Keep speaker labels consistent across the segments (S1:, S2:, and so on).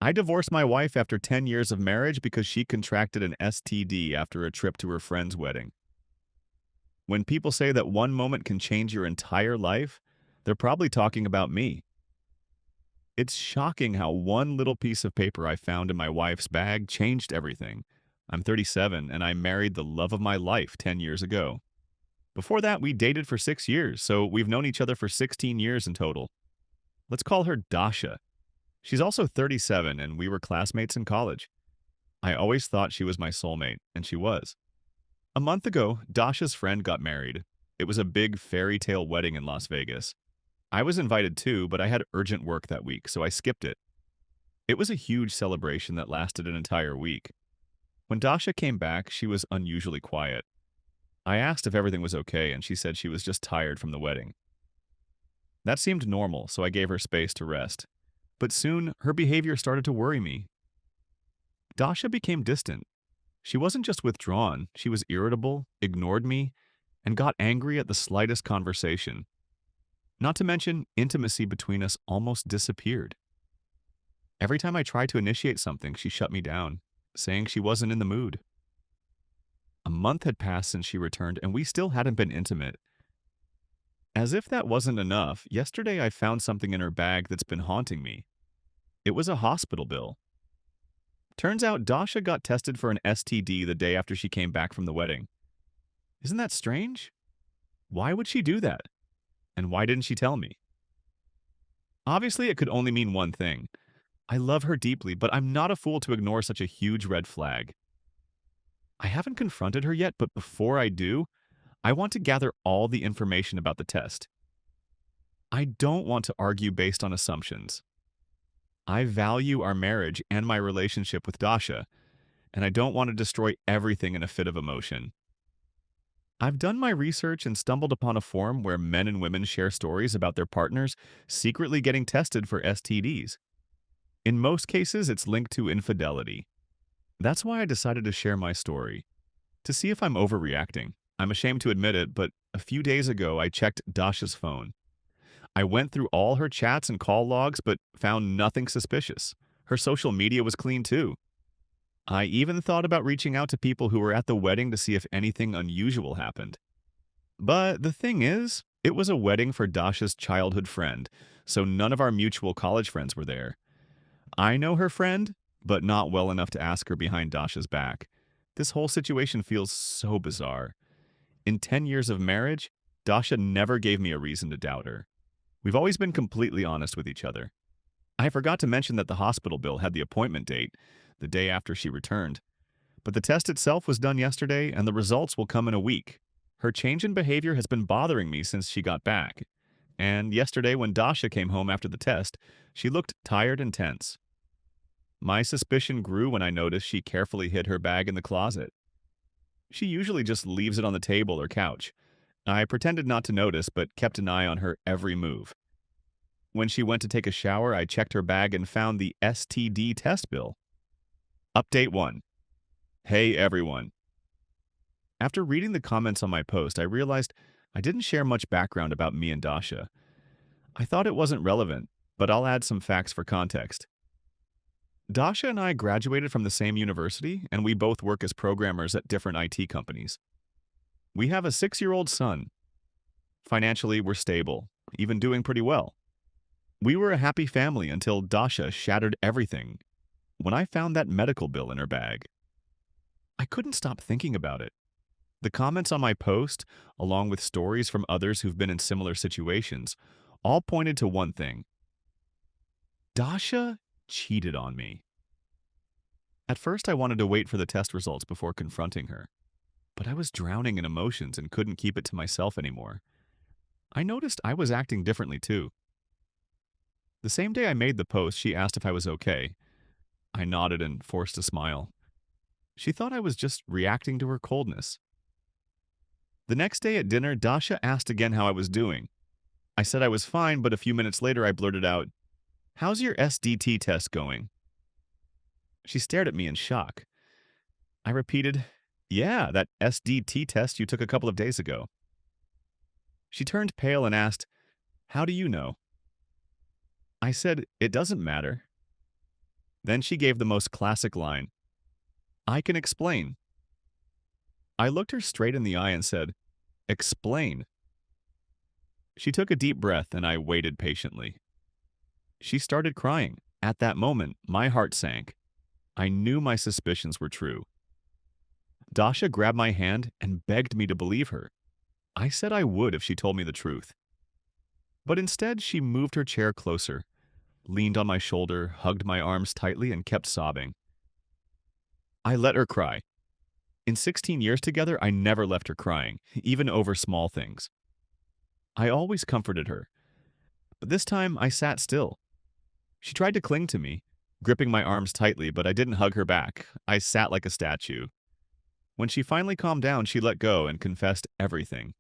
S1: I divorced my wife after 10 years of marriage because she contracted an STD after a trip to her friend's wedding. When people say that one moment can change your entire life, they're probably talking about me. It's shocking how one little piece of paper I found in my wife's bag changed everything. I'm 37 and I married the love of my life 10 years ago. Before that, we dated for 6 years, so we've known each other for 16 years in total. Let's call her Dasha. She's also 37 and we were classmates in college. I always thought she was my soulmate, and she was. A month ago, Dasha's friend got married. It was a big fairy tale wedding in Las Vegas. I was invited too, but I had urgent work that week, so I skipped it. It was a huge celebration that lasted an entire week. When Dasha came back, she was unusually quiet. I asked if everything was okay, and she said she was just tired from the wedding. That seemed normal, so I gave her space to rest. But soon, her behavior started to worry me. Dasha became distant. She wasn't just withdrawn, she was irritable, ignored me, and got angry at the slightest conversation. Not to mention, intimacy between us almost disappeared. Every time I tried to initiate something, she shut me down, saying she wasn't in the mood. A month had passed since she returned, and we still hadn't been intimate. As if that wasn't enough, yesterday I found something in her bag that's been haunting me. It was a hospital bill. Turns out Dasha got tested for an STD the day after she came back from the wedding. Isn't that strange? Why would she do that? And why didn't she tell me? Obviously, it could only mean one thing. I love her deeply, but I'm not a fool to ignore such a huge red flag. I haven't confronted her yet, but before I do, I want to gather all the information about the test. I don't want to argue based on assumptions. I value our marriage and my relationship with Dasha, and I don't want to destroy everything in a fit of emotion. I've done my research and stumbled upon a forum where men and women share stories about their partners secretly getting tested for STDs. In most cases, it's linked to infidelity. That's why I decided to share my story, to see if I'm overreacting. I'm ashamed to admit it, but a few days ago I checked Dasha's phone. I went through all her chats and call logs, but found nothing suspicious. Her social media was clean too. I even thought about reaching out to people who were at the wedding to see if anything unusual happened. But the thing is, it was a wedding for Dasha's childhood friend, so none of our mutual college friends were there. I know her friend, but not well enough to ask her behind Dasha's back. This whole situation feels so bizarre. In 10 years of marriage, Dasha never gave me a reason to doubt her. We've always been completely honest with each other. I forgot to mention that the hospital bill had the appointment date, the day after she returned. But the test itself was done yesterday, and the results will come in a week. Her change in behavior has been bothering me since she got back. And yesterday, when Dasha came home after the test, she looked tired and tense. My suspicion grew when I noticed she carefully hid her bag in the closet. She usually just leaves it on the table or couch. I pretended not to notice, but kept an eye on her every move. When she went to take a shower, I checked her bag and found the STD test bill. Update 1. Hey everyone. After reading the comments on my post, I realized I didn't share much background about me and Dasha. I thought it wasn't relevant, but I'll add some facts for context. Dasha and I graduated from the same university, and we both work as programmers at different IT companies. We have a 6-year-old son. Financially, we're stable, even doing pretty well. We were a happy family until Dasha shattered everything when I found that medical bill in her bag. I couldn't stop thinking about it. The comments on my post, along with stories from others who've been in similar situations, all pointed to one thing. Dasha cheated on me. At first, I wanted to wait for the test results before confronting her, but I was drowning in emotions and couldn't keep it to myself anymore. I noticed I was acting differently too. The same day I made the post, she asked if I was okay. I nodded and forced a smile. She thought I was just reacting to her coldness. The next day at dinner, Dasha asked again how I was doing. I said I was fine, but a few minutes later I blurted out, "How's your SDT test going?" She stared at me in shock. I repeated, "Yeah, that SDT test you took a couple of days ago." She turned pale and asked, "How do you know?" I said, "It doesn't matter." Then she gave the most classic line, "I can explain." I looked her straight in the eye and said, "Explain." She took a deep breath and I waited patiently. She started crying. At that moment, my heart sank. I knew my suspicions were true. Dasha grabbed my hand and begged me to believe her. I said I would if she told me the truth. But instead, she moved her chair closer, leaned on my shoulder, hugged my arms tightly, and kept sobbing. I let her cry. In 16 years together, I never left her crying, even over small things. I always comforted her. But this time, I sat still. She tried to cling to me, gripping my arms tightly, but I didn't hug her back. I sat like a statue. When she finally calmed down, she let go and confessed everything.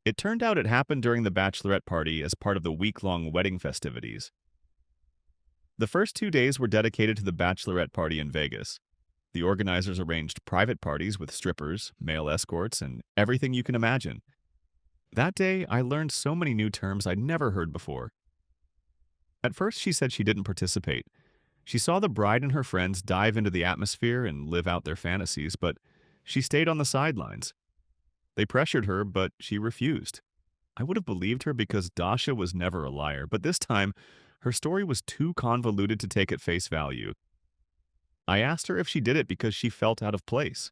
S1: It turned out it happened during the bachelorette party as part of the week-long wedding festivities. The first 2 days were dedicated to the bachelorette party in Vegas. The organizers arranged private parties with strippers, male escorts, and everything you can imagine. That day, I learned so many new terms I'd never heard before. At first, she said she didn't participate. She saw the bride and her friends dive into the atmosphere and live out their fantasies, but she stayed on the sidelines. They pressured her, but she refused. I would have believed her because Dasha was never a liar, but this time, her story was too convoluted to take at face value. I asked her if she did it because she felt out of place.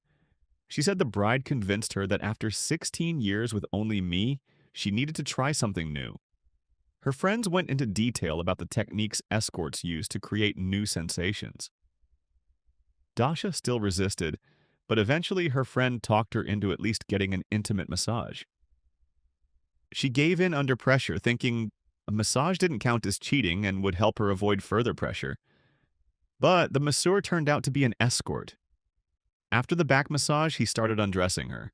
S1: She said the bride convinced her that after 16 years with only me, she needed to try something new. Her friends went into detail about the techniques escorts use to create new sensations. Dasha still resisted, but eventually her friend talked her into at least getting an intimate massage. She gave in under pressure, thinking a massage didn't count as cheating and would help her avoid further pressure. But the masseur turned out to be an escort. After the back massage, he started undressing her.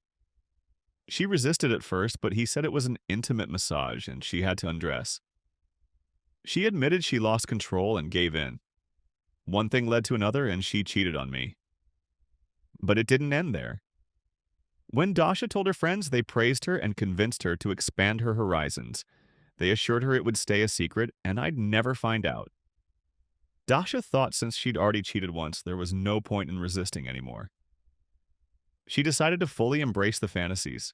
S1: She resisted at first, but he said it was an intimate massage and she had to undress. She admitted she lost control and gave in. One thing led to another and she cheated on me. But it didn't end there. When Dasha told her friends, they praised her and convinced her to expand her horizons. They assured her it would stay a secret and I'd never find out. Dasha thought since she'd already cheated once, there was no point in resisting anymore. She decided to fully embrace the fantasies.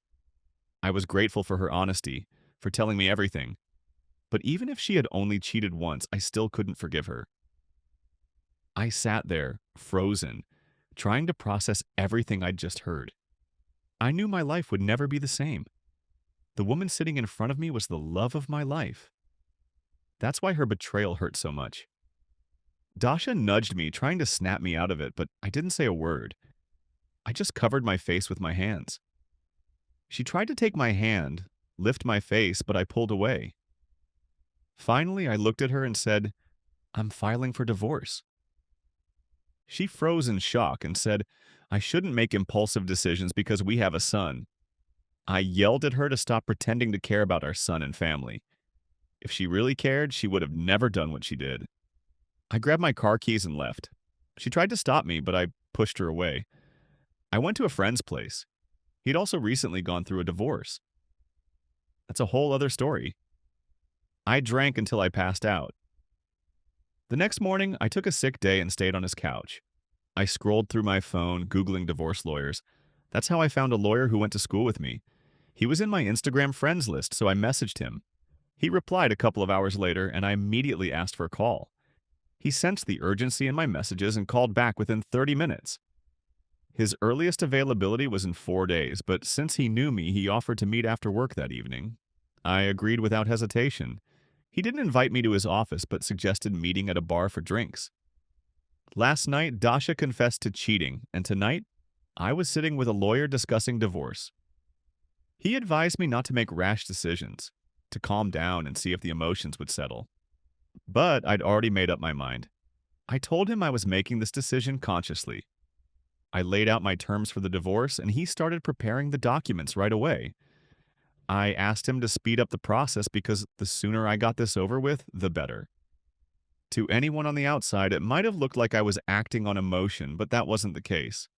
S1: I was grateful for her honesty, for telling me everything. But even if she had only cheated once, I still couldn't forgive her. I sat there, frozen, trying to process everything I'd just heard. I knew my life would never be the same. The woman sitting in front of me was the love of my life. That's why her betrayal hurt so much. Dasha nudged me, trying to snap me out of it, but I didn't say a word. I just covered my face with my hands. She tried to take my hand, lift my face, but I pulled away. Finally, I looked at her and said, "I'm filing for divorce." She froze in shock and said, "I shouldn't make impulsive decisions because we have a son." I yelled at her to stop pretending to care about our son and family. If she really cared, she would have never done what she did. I grabbed my car keys and left. She tried to stop me, but I pushed her away. I went to a friend's place. He'd also recently gone through a divorce. That's a whole other story. I drank until I passed out. The next morning, I took a sick day and stayed on his couch. I scrolled through my phone, Googling divorce lawyers. That's how I found a lawyer who went to school with me. He was in my Instagram friends list, so I messaged him. He replied a couple of hours later, and I immediately asked for a call. He sensed the urgency in my messages and called back within 30 minutes. His earliest availability was in 4 days, but since he knew me, he offered to meet after work that evening. I agreed without hesitation. He didn't invite me to his office, but suggested meeting at a bar for drinks. Last night, Dasha confessed to cheating, and tonight, I was sitting with a lawyer discussing divorce. He advised me not to make rash decisions, to calm down and see if the emotions would settle. But I'd already made up my mind. I told him I was making this decision consciously. I laid out my terms for the divorce, and he started preparing the documents right away. I asked him to speed up the process because the sooner I got this over with, the better. To anyone on the outside, it might have looked like I was acting on emotion, but that wasn't the case.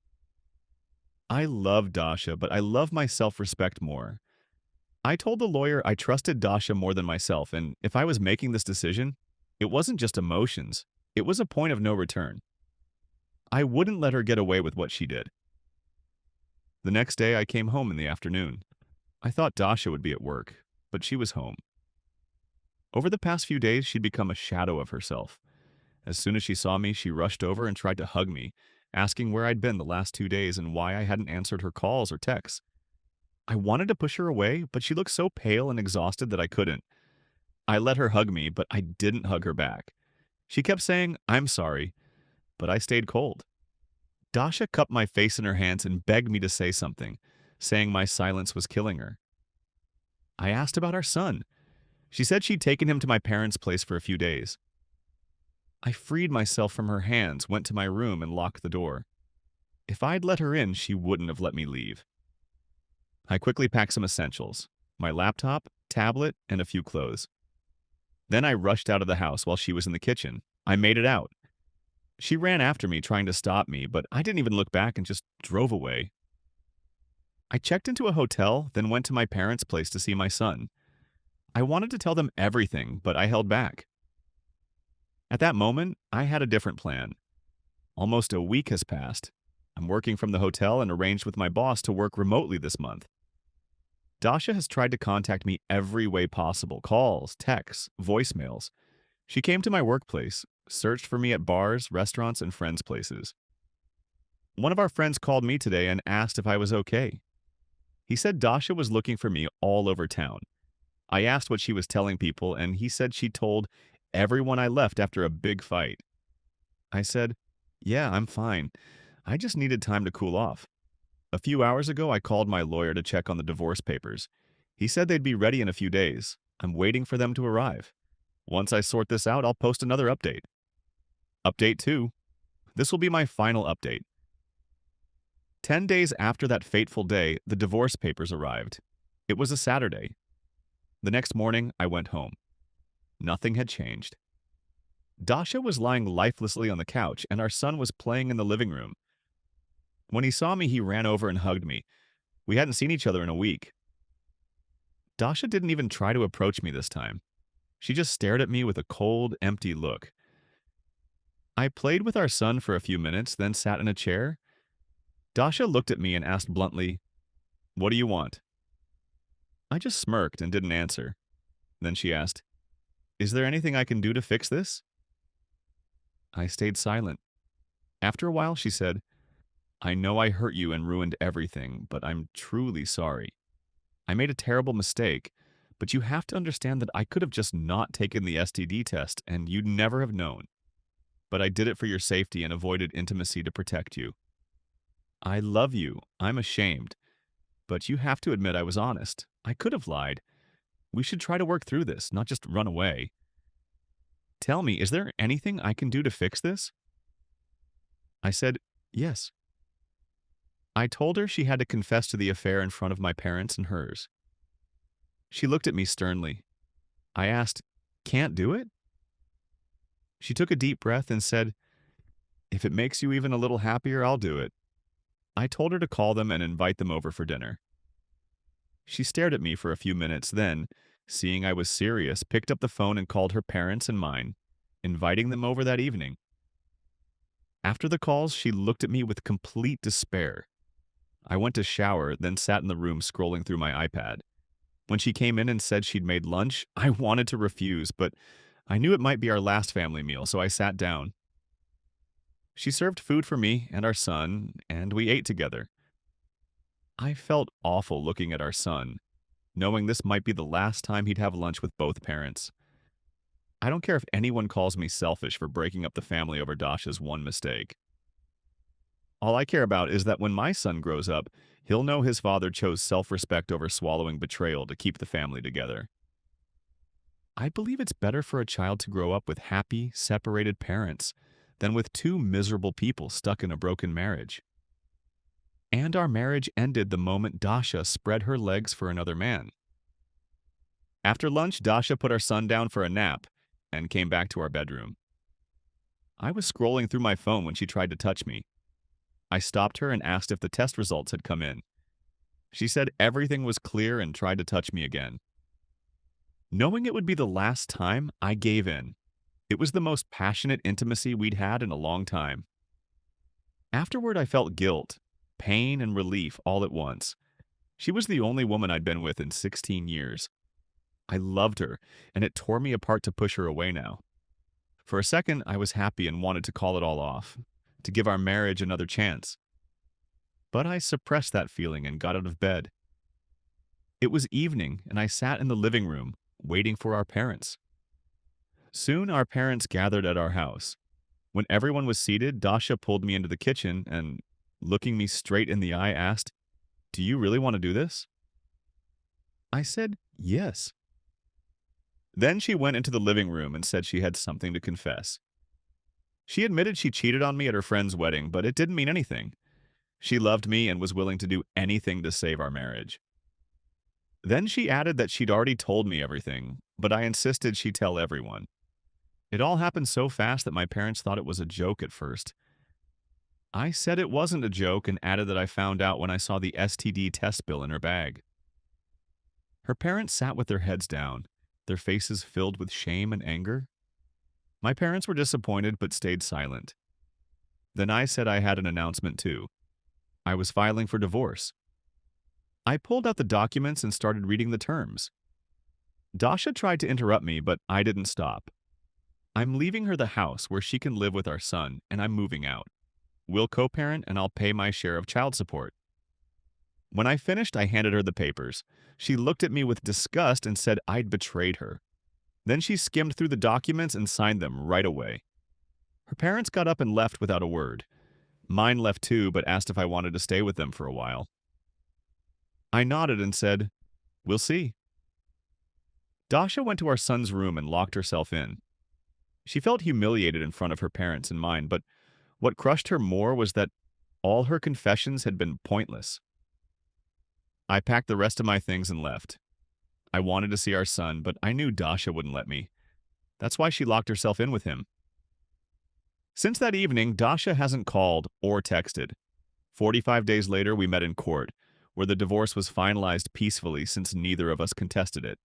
S1: I love Dasha, but I love my self-respect more. I told the lawyer I trusted Dasha more than myself, and if I was making this decision, it wasn't just emotions, It was a point of no return. I wouldn't let her get away with what she did. The next day, I came home in the afternoon. I thought Dasha would be at work, but she was home. Over the past few days, she'd become a shadow of herself. As soon as she saw me, she rushed over and tried to hug me, asking where I'd been the last 2 days and why I hadn't answered her calls or texts. I wanted to push her away, but she looked so pale and exhausted that I couldn't. I let her hug me, but I didn't hug her back. She kept saying, "I'm sorry," but I stayed cold. Dasha cupped my face in her hands and begged me to say something, saying my silence was killing her. I asked about our son. She said she'd taken him to my parents' place for a few days. I freed myself from her hands, went to my room, and locked the door. If I'd let her in, she wouldn't have let me leave. I quickly packed some essentials, my laptop, tablet, and a few clothes. Then I rushed out of the house while she was in the kitchen. I made it out. She ran after me, trying to stop me, but I didn't even look back and just drove away. I checked into a hotel, then went to my parents' place to see my son. I wanted to tell them everything, but I held back. At that moment, I had a different plan. Almost a week has passed. I'm working from the hotel and arranged with my boss to work remotely this month. Dasha has tried to contact me every way possible: calls, texts, voicemails. She came to my workplace, searched for me at bars, restaurants, and friends' places. One of our friends called me today and asked if I was okay. He said Dasha was looking for me all over town. I asked what she was telling people, and he said she told everyone I left after a big fight. I said, "Yeah, I'm fine. I just needed time to cool off." A few hours ago, I called my lawyer to check on the divorce papers. He said they'd be ready in a few days. I'm waiting for them to arrive. Once I sort this out, I'll post another update. Update 2. This will be my final update. 10 days after that fateful day, the divorce papers arrived. It was a Saturday. The next morning, I went home. Nothing had changed. Dasha was lying lifelessly on the couch, and our son was playing in the living room. When he saw me, he ran over and hugged me. We hadn't seen each other in a week. Dasha didn't even try to approach me this time. She just stared at me with a cold, empty look. I played with our son for a few minutes, then sat in a chair. Dasha looked at me and asked bluntly, "What do you want?" I just smirked and didn't answer. Then she asked, "Is there anything I can do to fix this?" I stayed silent. After a while, she said, "I know I hurt you and ruined everything, but I'm truly sorry. I made a terrible mistake, but you have to understand that I could have just not taken the STD test and you'd never have known. But I did it for your safety and avoided intimacy to protect you. I love you. I'm ashamed. But you have to admit I was honest. I could have lied. We should try to work through this, not just run away. Tell me, is there anything I can do to fix this?" I said, "Yes." I told her she had to confess to the affair in front of my parents and hers. She looked at me sternly. I asked, "Can't do it?" She took a deep breath and said, "If it makes you even a little happier, I'll do it." I told her to call them and invite them over for dinner. She stared at me for a few minutes, then, seeing I was serious, picked up the phone and called her parents and mine, inviting them over that evening. After the calls, she looked at me with complete despair. I went to shower, then sat in the room scrolling through my iPad. When she came in and said she'd made lunch, I wanted to refuse, but I knew it might be our last family meal, so I sat down. She served food for me and our son, and we ate together. I felt awful looking at our son, knowing this might be the last time he'd have lunch with both parents. I don't care if anyone calls me selfish for breaking up the family over Dasha's one mistake. All I care about is that when my son grows up, he'll know his father chose self-respect over swallowing betrayal to keep the family together. I believe it's better for a child to grow up with happy, separated parents than with two miserable people stuck in a broken marriage. And our marriage ended the moment Dasha spread her legs for another man. After lunch, Dasha put our son down for a nap and came back to our bedroom. I was scrolling through my phone when she tried to touch me. I stopped her and asked if the test results had come in. She said everything was clear and tried to touch me again. Knowing it would be the last time, I gave in. It was the most passionate intimacy we'd had in a long time. Afterward, I felt guilt, pain, and relief all at once. She was the only woman I'd been with in 16 years. I loved her, and it tore me apart to push her away now. For a second, I was happy and wanted to call it all off, to give our marriage another chance. But I suppressed that feeling and got out of bed. It was evening, and I sat in the living room, waiting for our parents. Soon, our parents gathered at our house. When everyone was seated, Dasha pulled me into the kitchen and, looking me straight in the eye, asked, "Do you really want to do this?" I said, "Yes." Then she went into the living room and said she had something to confess. She admitted she cheated on me at her friend's wedding, but it didn't mean anything. She loved me and was willing to do anything to save our marriage. Then she added that she'd already told me everything, but I insisted she tell everyone. It all happened so fast that my parents thought it was a joke at first. I said it wasn't a joke and added that I found out when I saw the STD test bill in her bag. Her parents sat with their heads down, their faces filled with shame and anger. My parents were disappointed but stayed silent. Then I said I had an announcement too. I was filing for divorce. I pulled out the documents and started reading the terms. Dasha tried to interrupt me, but I didn't stop. I'm leaving her the house where she can live with our son, and I'm moving out. We'll co-parent and I'll pay my share of child support. When I finished, I handed her the papers. She looked at me with disgust and said I'd betrayed her. Then she skimmed through the documents and signed them right away. Her parents got up and left without a word. Mine left too, but asked if I wanted to stay with them for a while. I nodded and said, "We'll see." Dasha went to our son's room and locked herself in. She felt humiliated in front of her parents and mine, but what crushed her more was that all her confessions had been pointless. I packed the rest of my things and left. I wanted to see our son, but I knew Dasha wouldn't let me. That's why she locked herself in with him. Since that evening, Dasha hasn't called or texted. 45 days later, we met in court, where the divorce was finalized peacefully since neither of us contested it.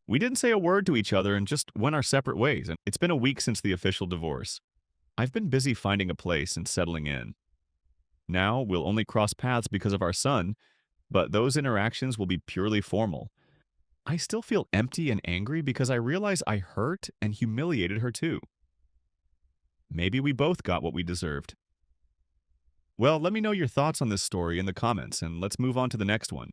S1: We didn't say a word to each other and just went our separate ways, and it's been a week since the official divorce. I've been busy finding a place and settling in. Now, we'll only cross paths because of our son, but those interactions will be purely formal. I still feel empty and angry because I realize I hurt and humiliated her too. Maybe we both got what we deserved. Well, let me know your thoughts on this story in the comments, and let's move on to the next one.